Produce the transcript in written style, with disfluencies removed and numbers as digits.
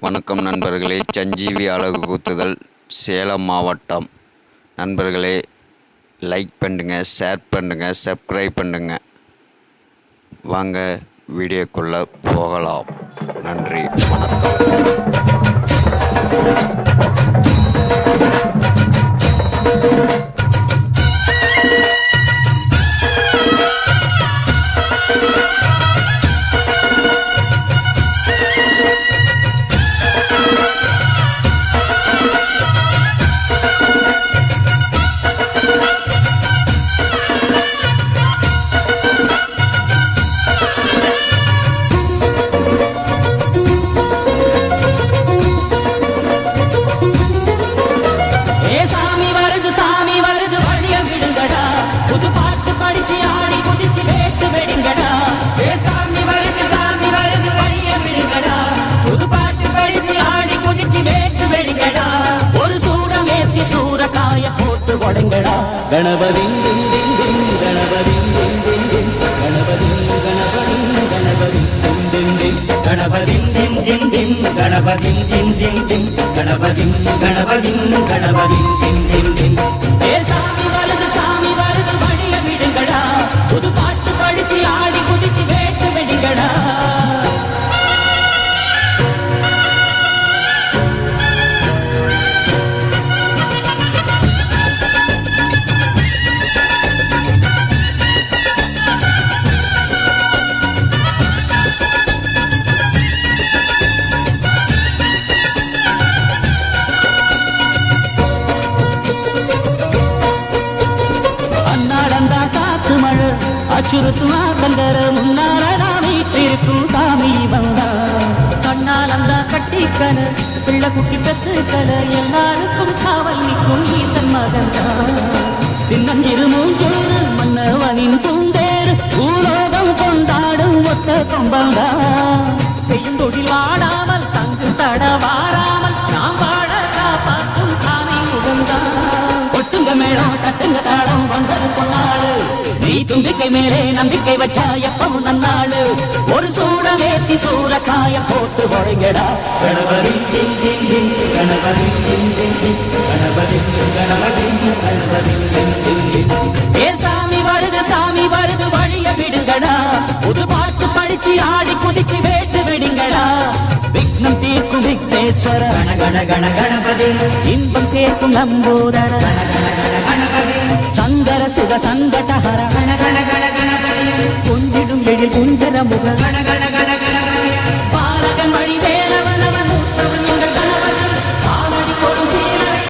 வணக்கம் நண்பர்களே. சஞ்சீவி அலகு குத்துதல் சேலம் மாவட்டம். நண்பர்களே, லைக் பண்ணுங்கள், ஷேர் பண்ணுங்கள், சப்ஸ்கிரைப் பண்ணுங்கள். வாங்க வீடியோக்குள்ளே போகலாம். நன்றி, வணக்கம். गणपति गणपति गणपति गणपति गणपति गणपति गणपति गणपति गणपति சாமி வருது சாமி வருது வழிய விடுங்கடா, புது பாட்டு படிச்சு ஆடி குதிச்சு வேட்டு வெடிங்கடா. அச்சுறுத்துமா கண்டர முன்னால நான் வீட்டிருக்கும் சாமி வந்தா, கண்ணால் அந்த கட்டிக்கல பிள்ளை குட்டி பெத்துக்கல எல்லாருக்கும் காவல் நிற்கும் ஈசன் மகந்தா. சின்னஞ்சிறு மூஞ்சோடு மன்னவனின் பூந்தேறு பூலோகம் கொண்டாடும் ஒத்த கொம்பந்தா. செய்யும் தொழில் வாடாமல் தங்கு தட வாராமல் நாம் வாழ காப்பாற்றும் சாமி முகந்தா. ஒட்டுங்க மேடம் கட்டுங்க தாடம் வந்தது பொன்னாடு, நீ தும்பிக்கை மேலே நம்பிக்கை வச்சா எப்பவும் நன்னாடு. ஒரு சூட வேத்தி சூறக்காய போட்டு போறீங்கடா. கணபதி கணபதி கணபதி கணபதி கணபதி. ஏ சாமி வருது வழிய விடுங்கடா, புது பாட்டு படிச்சு ஆடி குதிச்சு வேட்டு விடுங்கடா. விக்னம் தீர்க்கும் விக்னேஸ்வர கண கண கண கணபதி, இன்பம் சேர்க்கும் நம்பூதர கண கண கண கணபதி, சங்கர சுக சங்கடஹர கண கண கண கணபதி, கொஞ்சிடும் எழில் குஞ்சர முக கண கண கண